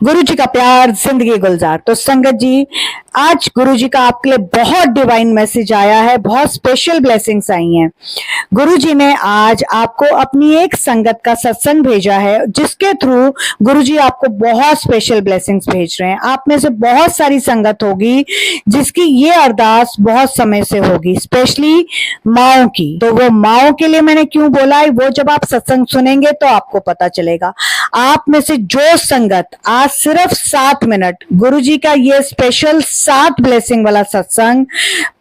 गुरु जी का प्यार, जिंदगी गुलजार। तो संगत जी, आज गुरु जी का आपके लिए बहुत डिवाइन मैसेज आया है, बहुत स्पेशल ब्लेसिंग्स आई हैं। गुरु जी ने आज आपको अपनी एक संगत का सत्संग भेजा है, जिसके थ्रू गुरु जी आपको बहुत स्पेशल ब्लेसिंग्स भेज रहे हैं। आप में से बहुत सारी संगत होगी जिसकी ये अरदास बहुत समय से होगी, स्पेशली माओ की। तो वो माओ के लिए मैंने क्यों बोला है, वो जब आप सत्संग सुनेंगे तो आपको पता चलेगा। आप में से जो संगत आज सिर्फ 7 मिनट गुरुजी का ये स्पेशल 7 ब्लेसिंग वाला सत्संग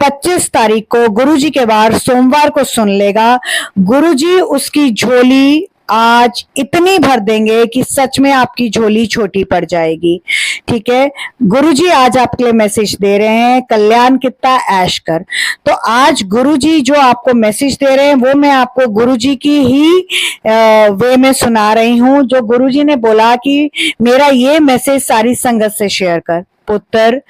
25 तारीख को गुरुजी के बार सोमवार को सुन लेगा, गुरुजी उसकी झोली आज इतनी भर देंगे कि सच में आपकी झोली छोटी पड़ जाएगी। ठीक है, गुरुजी आज आपके लिए मैसेज दे रहे हैं, कल्याण कितना ऐश कर। तो आज गुरुजी जो आपको मैसेज दे रहे हैं वो मैं आपको गुरुजी की ही वे में सुना रही हूं। जो गुरुजी ने बोला कि मेरा ये मैसेज सारी संगत से शेयर कर। पुत्र,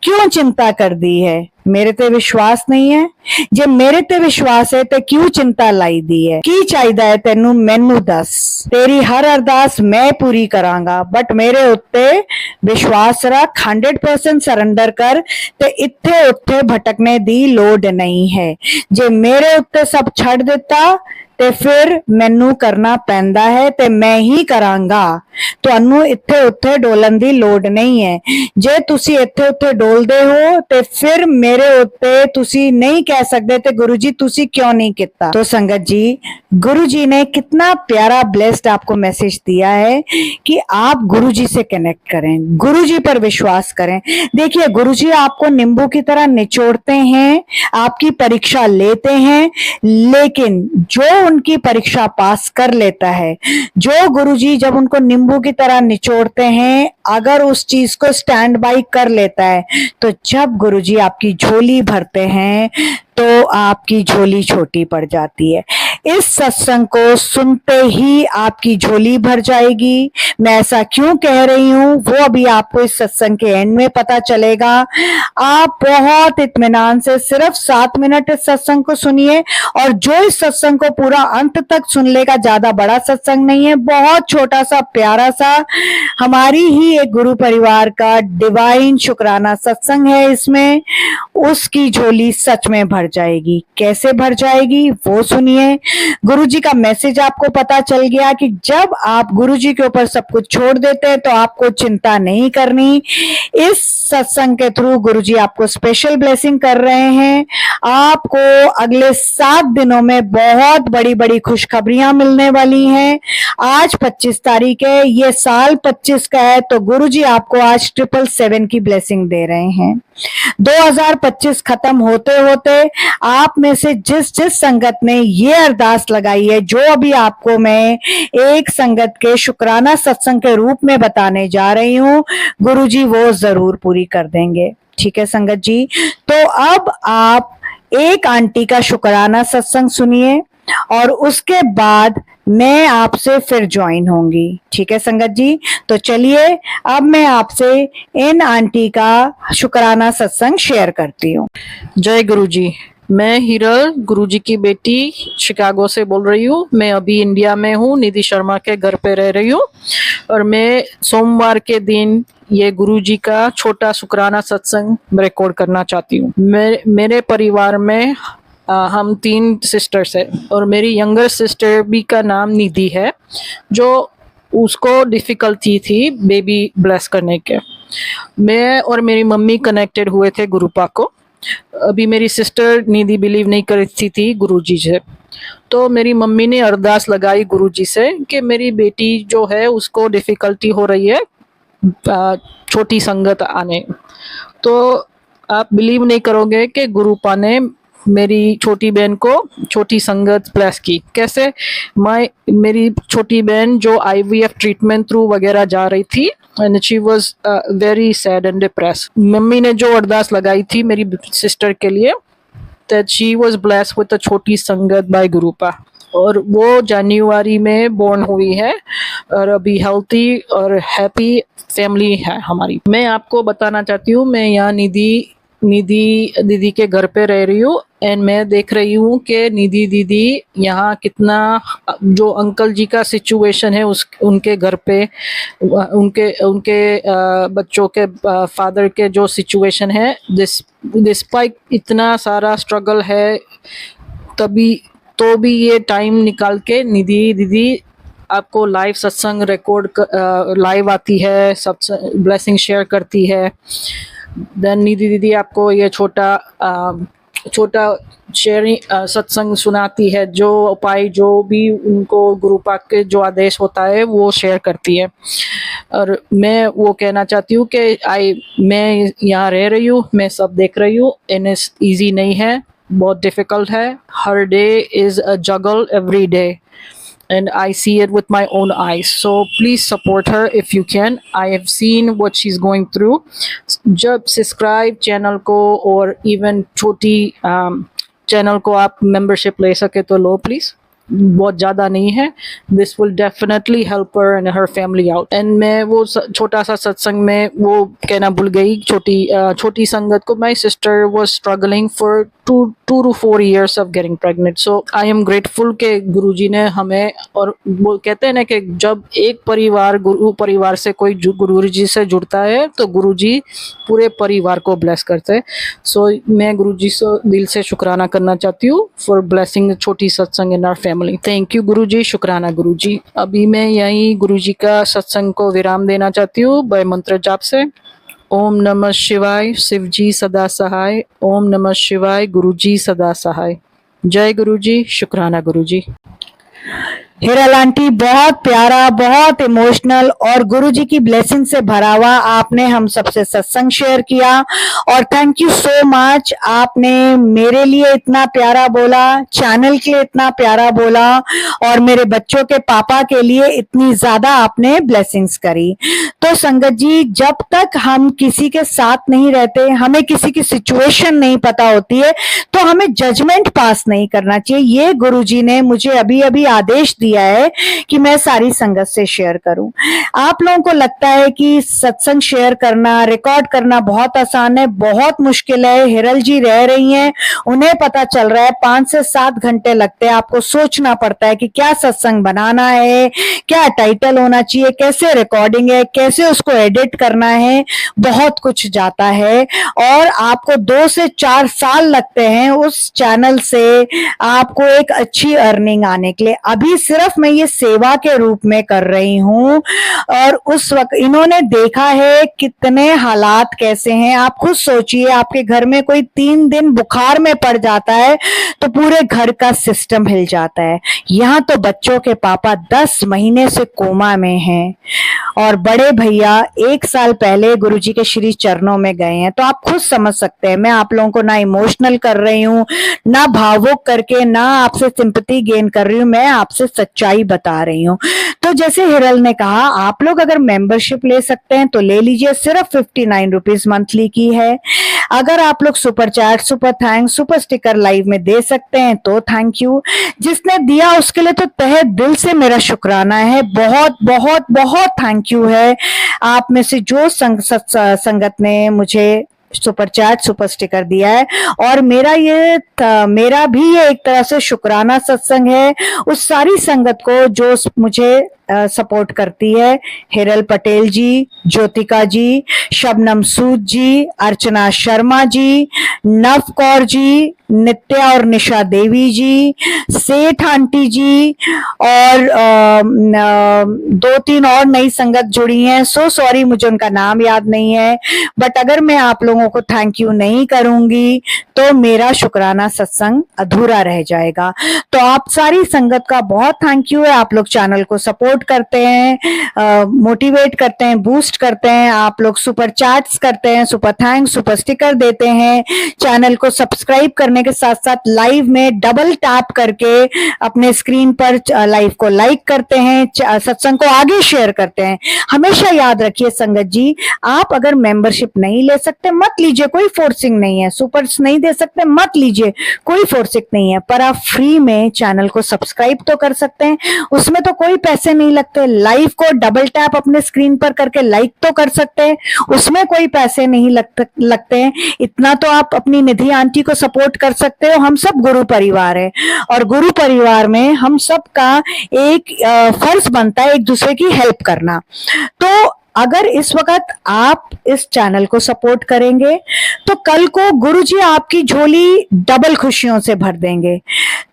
क्यों चिंता कर दी है? मेरे ते विश्वास नहीं है? जे मेरे ते विश्वास है ते क्यों चिंता लाई दी है? की चाहिदा है तेनू मैनू दस, तेरी हर अरदास मैं पूरी करांगा, बट मेरे उत्ते विश्वास रख, 100% सरेंडर कर ते इत्थे उत्थे भटकने दी लोड़ नहीं है। जे मेरे उत्ते सब छड़ दिता ते फिर मैनू करना पैंदा है ते मैं ही करांगा। ਤੁਹਾਨੂੰ ਇੱਥੇ ਉੱਥੇ ਡੋਲਣ ਦੀ ਲੋੜ ਨਹੀਂ ਹੈ। ਜੇ ਤੁਸੀਂ ਇੱਥੇ ਉੱਥੇ ਡੋਲਦੇ ਹੋ ਤੇ ਫਿਰ ਮੇਰੇ ਉੱਤੇ ਤੁਸੀਂ नहीं कह सकते थे गुरु जी तुसी क्यों नहीं किया। तो संगत जी, गुरु जी ने कितना प्यारा ब्लेस्ड आपको मैसेज दिया है कि आप गुरु जी से कनेक्ट करें, गुरु जी पर विश्वास करें। देखिए, गुरु जी आपको नींबू की तरह निचोड़ते हैं, आपकी परीक्षा लेते हैं, लेकिन जो उनकी परीक्षा पास कर लेता है, जो गुरु जी जब उनको नींबू की तरह निचोड़ते हैं, अगर उस चीज को स्टैंड बाई कर लेता है, तो जब गुरुजी आपकी झोली भरते हैं तो आपकी झोली छोटी पड़ जाती है। इस सत्संग को सुनते ही आपकी झोली भर जाएगी। मैं ऐसा क्यों कह रही हूं वो अभी आपको इस सत्संग के एंड में पता चलेगा। आप बहुत इत्मीनान से सिर्फ 7 मिनट इस सत्संग को सुनिए, और जो इस सत्संग को पूरा अंत तक सुन लेगा, ज्यादा बड़ा सत्संग नहीं है, बहुत छोटा सा प्यारा सा हमारी ही एक गुरु परिवार का डिवाइन शुक्राना सत्संग है, इसमें उसकी झोली सच में भर जाएगी। कैसे भर जाएगी वो सुनिए। गुरुजी का मैसेज आपको पता चल गया कि जब आप गुरुजी के ऊपर सब कुछ छोड़ देते हैं तो आपको चिंता नहीं करनी। इस सत्संग के थ्रू गुरुजी आपको स्पेशल ब्लेसिंग कर रहे हैं। आपको अगले 7 दिनों में बहुत बड़ी बड़ी खुशखबरियां मिलने वाली हैं। आज 25 तारीख है, ये साल 25 का है, तो गुरुजी आपको आज 777 की ब्लेसिंग दे रहे हैं। 2025 खत्म होते होते आप में से जिस जिस संगत ने ये अरदास लगाई है, जो अभी आपको मैं एक संगत के शुक्राना सत्संग के रूप में बताने जा रही हूँ, गुरुजी वो जरूर पूरी कर देंगे। ठीक है संगत जी, तो अब आप एक आंटी का शुक्राना सत्संग सुनिए और उसके बाद मैं आपसे फिर ज्वाइन होंगी। ठीक है संगत जी, तो चलिए अब मैं आपसे इन आंटी का शुक्राना सत्संग शेयर करती हूँ। जय गुरु जी। मैं हिरल, गुरुजी की बेटी, शिकागो से बोल रही हूँ। मैं अभी इंडिया में हूँ, निधि शर्मा के घर पे रह रही हूँ, और मैं सोमवार के दिन ये गुरुजी का छोटा शुक्राना सत्संग रिकॉर्ड करना चाहती हूँ। मेरे परिवार में हम 3 सिस्टर्स है, और मेरी यंगर सिस्टर भी का नाम निधि है, जो उसको डिफिकल्टी थी बेबी ब्लेस करने के। मैं और मेरी मम्मी कनेक्टेड हुए थे गुरुपा को। अभी मेरी सिस्टर निधि बिलीव नहीं करती थी गुरुजी से, तो मेरी मम्मी ने अरदास लगाई गुरुजी से कि मेरी बेटी जो है उसको डिफिकल्टी हो रही है छोटी संगत आने। तो आप बिलीव नहीं करोगे कि गुरुपा ने मेरी छोटी बहन को छोटी संगत ब्लेस की। कैसे? मेरी छोटी बहन जो IVF ट्रीटमेंट थ्रू वगैरह जा रही थी, and she was very sad and depressed. Mummy ने जो अरदास लगाई थी मेरी सिस्टर के लिए, that she was blessed with a छोटी संगत बाय गुरुपा, और वो जनवरी में बोर्न हुई है, और अभी हेल्थी और हैप्पी फैमिली है हमारी। मैं आपको बताना चाहती हूँ, मैं यहाँ निधि निधि दीदी के घर पे रह रही हूँ एंड मैं देख रही हूँ कि निधि दीदी यहाँ कितना, जो अंकल जी का सिचुएशन है उस उनके घर पे, उनके उनके बच्चों के फादर के जो सिचुएशन है, डिस्पाइट इतना सारा स्ट्रगल है, तभी तो भी ये टाइम निकाल के निधि दीदी आपको लाइव सत्संग रिकॉर्ड लाइव आती है, सत्संग ब्लेसिंग शेयर करती है। देन निधि दीदी आपको ये छोटा शेयरिंग सत्संग सुनाती है, जो उपाय जो भी उनको गुरु पाक के जो आदेश होता है वो शेयर करती है। और मैं वो कहना चाहती हूँ कि मैं यहाँ रह रही हूँ, मैं सब देख रही हूँ, एंड ईजी नहीं है, बहुत डिफिकल्ट है। हर day is a juggle every day and I see it with my own eyes. So please support her if you can. I have seen what she's going through. जब subscribe channel को और even छोटी channel को आप membership ले सके तो लो please, बहुत ज़्यादा नहीं है। This will definitely help her and her family out. And मैं वो छोटा सा सत्संग में वो कहना भूल गई, छोटी संगत को, my sister was struggling for 2 to 4 years of getting pregnant. So I am grateful के गुरुजी ने हमें, और वो कहते हैं ना कि जब एक परिवार गुरु परिवार से कोई गुरुजी से जुड़ता है तो गुरुजी पूरे परिवार को ब्लेस करते हैं। सो मैं गुरुजी से दिल से शुक्राना करना चाहती हूँ फॉर ब्लेसिंग छोटी satsang in our family. Thank you Guruji, शुक्राना गुरुजी। अभी मैं यहीं गुरुजी का सत्संग को विराम देना चाहती हूँ बाय मंत्र जाप से। ओम नमः शिवाय, शिवजी सदा सहाय। ओम नमः शिवाय, गुरुजी सदा सहाय। जय गुरुजी, शुक्राना गुरुजी। हिरल आंटी, बहुत प्यारा, बहुत इमोशनल और गुरुजी की ब्लेसिंग से भरा हुआ आपने हम सबसे सत्संग शेयर किया, और थैंक यू सो मच। आपने मेरे लिए इतना प्यारा बोला, चैनल के लिए इतना प्यारा बोला, और मेरे बच्चों के पापा के लिए इतनी ज्यादा आपने ब्लेसिंग्स करी। तो संगत जी, जब तक हम किसी के साथ नहीं रहते, हमें किसी की सिचुएशन नहीं पता होती है, तो हमें जजमेंट पास नहीं करना चाहिए। ये गुरुजी ने मुझे अभी अभी आदेश दिया है कि मैं सारी संगत से शेयर करूं। आप लोगों को लगता है कि सत्संग शेयर करना, रिकॉर्ड करना बहुत आसान है, बहुत मुश्किल है। हिरल जी रह रही हैं, उन्हें पता चल रहा है 5 से 7 घंटे लगते हैं। आपको सोचना पड़ता है कि क्या सत्संग बनाना है, क्या टाइटल होना चाहिए, कैसे रिकॉर्डिंग है, कैसे उसको एडिट करना है, बहुत कुछ जाता है, और आपको 2 से 4 साल लगते हैं उस चैनल से आपको एक अच्छी अर्निंग आने के लिए। अभी सिर्फ मैं ये सेवा के रूप में कर रही हूँ, और उस वक्त इन्होंने देखा है कितने हालात कैसे हैं। आप खुद सोचिए, आपके घर में कोई 3 दिन बुखार में पड़ जाता है तो पूरे घर का सिस्टम हिल जाता है। यहाँ तो बच्चों के पापा 10 महीने से कोमा में हैं, और बड़े भैया 1 साल पहले गुरुजी के श्री चरणों में गए हैं। तो आप खुद समझ सकते हैं, मैं आप लोगों को ना इमोशनल कर रही हूँ, ना भावुक करके, ना आपसे सिंपैथी गेन कर रही हूँ, मैं आपसे सच्चाई बता रही हूँ। तो जैसे हिरल ने कहा, आप लोग अगर मेंबरशिप ले सकते हैं तो ले लीजिए, सिर्फ 59 रुपीज मंथली की है। अगर आप लोग super chat, super thanks, super sticker live में दे सकते हैं तो थैंक यू। जिसने दिया उसके लिए तो तहे दिल से मेरा शुक्राना है, बहुत बहुत बहुत थैंक यू है। आप में से जो संगत ने मुझे सुपर चैट, सुपर स्टिकर दिया है, और मेरा भी ये एक तरह से शुक्राना सत्संग है उस सारी संगत को जो मुझे सपोर्ट करती है। हिरल पटेल जी, ज्योतिका जी, शबनम सूद जी, अर्चना शर्मा जी, नव कौर जी, नित्या और निशा देवी जी, सेठ आंटी जी, और 2-3 और नई संगत जुड़ी हैं। सो सॉरी, मुझे उनका नाम याद नहीं है, बट अगर मैं आप लोगों को थैंक यू नहीं करूंगी तो मेरा शुक्राना सत्संग अधूरा रह जाएगा। तो आप सारी संगत का बहुत थैंक यू है। आप लोग चैनल को सपोर्ट करते हैं, मोटिवेट करते हैं, बूस्ट करते हैं, आप लोग सुपर चैट्स करते हैं, सुपर थैंक्स, सुपर स्टिकर देते हैं, चैनल को सब्सक्राइब करने के साथ साथ लाइव में डबल टैप करके अपने स्क्रीन पर लाइव को लाइक करते हैं, सत्संग को आगे शेयर करते हैं। हमेशा याद रखिए संगत जी, आप अगर मेंबरशिप नहीं ले सकते मत लीजिए, कोई फोर्सिंग नहीं है। सुपर्स नहीं दे सकते मत लीजिए, कोई फोर्सिंग नहीं है, पर आप फ्री में चैनल को सब्सक्राइब तो कर सकते हैं, उसमें तो कोई पैसे नहीं नहीं लगते। लाइव को डबल टैप अपने स्क्रीन पर करके लाइक तो कर सकते हैं, उसमें कोई पैसे नहीं लगते हैं। इतना तो आप अपनी निधि आंटी को सपोर्ट कर सकते हो। हम सब गुरु परिवार है और गुरु परिवार में हम सब का एक फर्ज बनता है एक दूसरे की हेल्प करना। तो अगर इस वक्त आप इस चैनल को सपोर्ट करेंगे तो कल को गुरुजी आपकी झोली डबल खुशियों से भर देंगे।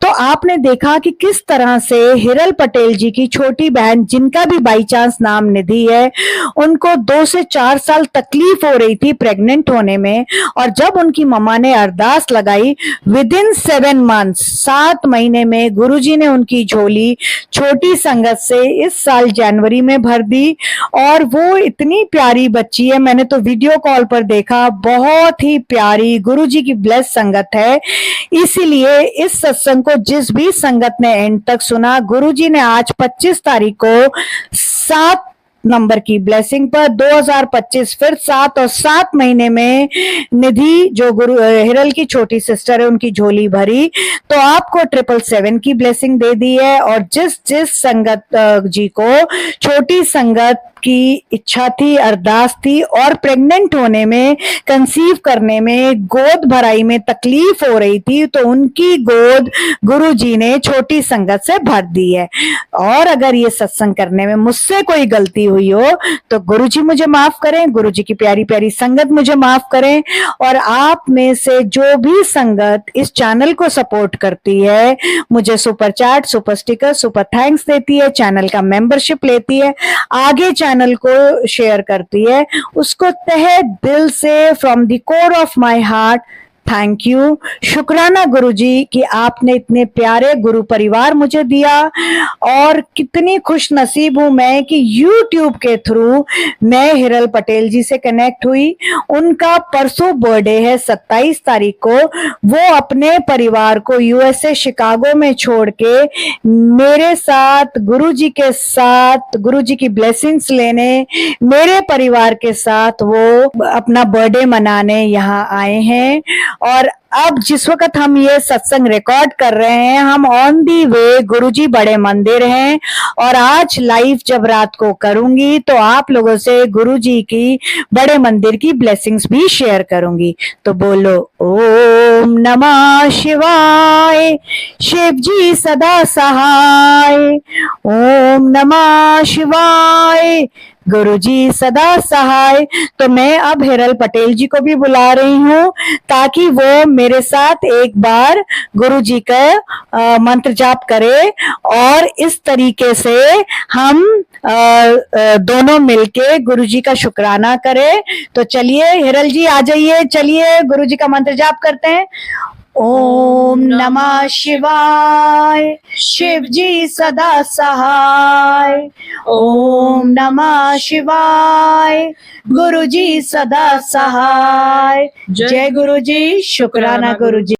तो आपने देखा कि किस तरह से हिरल पटेल जी की छोटी बहन, जिनका भी बाई चांस नाम निधि है, उनको 2 से 4 साल तकलीफ हो रही थी प्रेग्नेंट होने में, और जब उनकी मम्मा ने अरदास लगाई, विद इन 7 मंथ्स 7 महीने में गुरुजी ने उनकी झोली छोटी संगत से इस साल जनवरी में भर दी। और वो इतनी प्यारी बच्ची है, मैंने तो वीडियो कॉल पर देखा, बहुत ही प्यारी गुरुजी की ब्लेस संगत है। इसीलिए इस सत्संग को जिस भी संगत ने एंड तक सुना, गुरुजी ने आज 25 तारीख को 7 नंबर की ब्लेसिंग पर 2025 फिर 7 और 7 महीने में निधि जो गुरु हिरल की छोटी सिस्टर है उनकी झोली भरी, तो आपको 777 की ब्लेसिंग दे दी है। और जिस संगत जी को छोटी संगत की इच्छा थी, अरदास थी और प्रेग्नेंट होने में, कंसीव करने में, गोद भराई में तकलीफ हो रही थी, तो उनकी गोद गुरुजी ने छोटी संगत से भर दी है। और अगर ये सत्संग करने में मुझसे कोई गलती हुई हो तो गुरुजी मुझे माफ करें, गुरुजी की प्यारी प्यारी संगत मुझे माफ करें। और आप में से जो भी संगत इस चैनल को सपोर्ट करती है, मुझे super chat, super sticker, super thanks देती है, चैनल का मेंबरशिप लेती है, आगे चैनल को शेयर करती है, उसको तहे दिल से from the core of my heart thank you, शुक्राना गुरुजी कि आपने इतने प्यारे गुरु परिवार मुझे दिया। और कितनी खुश नसीब हूं मैं कि YouTube के थ्रू मैं हिरल पटेल जी से कनेक्ट हुई। उनका परसों बर्थडे है 27 तारीख को। वो अपने परिवार को USA शिकागो में छोड़ के मेरे साथ, गुरुजी के साथ, गुरुजी की ब्लेसिंग्स लेने, मेरे परिवार के साथ वो अपना बर्थडे मनाने यहाँ आए हैं। और अब जिस वक्त हम ये सत्संग रिकॉर्ड कर रहे हैं, हम ऑन दी वे गुरुजी बड़े मंदिर हैं। और आज लाइव जब रात को करूंगी तो आप लोगों से गुरुजी की बड़े मंदिर की ब्लेसिंग्स भी शेयर करूंगी। तो बोलो ओम नमः शिवाय, शिव जी सदा सहाय। ओम नमः शिवाय, गुरुजी सदा सहाय। तो मैं अब हिरल पटेल जी को भी बुला रही हूँ ताकि वो मेरे साथ एक बार गुरुजी का मंत्र जाप करे और इस तरीके से हम दोनों मिलके गुरुजी का शुक्राना करें। तो चलिए हिरल जी आ जाइए, चलिए गुरुजी का मंत्र जाप करते हैं। ओम नमः शिवाय, शिव जी सदा सहाय। ओम नमः शिवाय, गुरुजी सदा सहाय। जय गुरुजी, शुक्राना गुरुजी।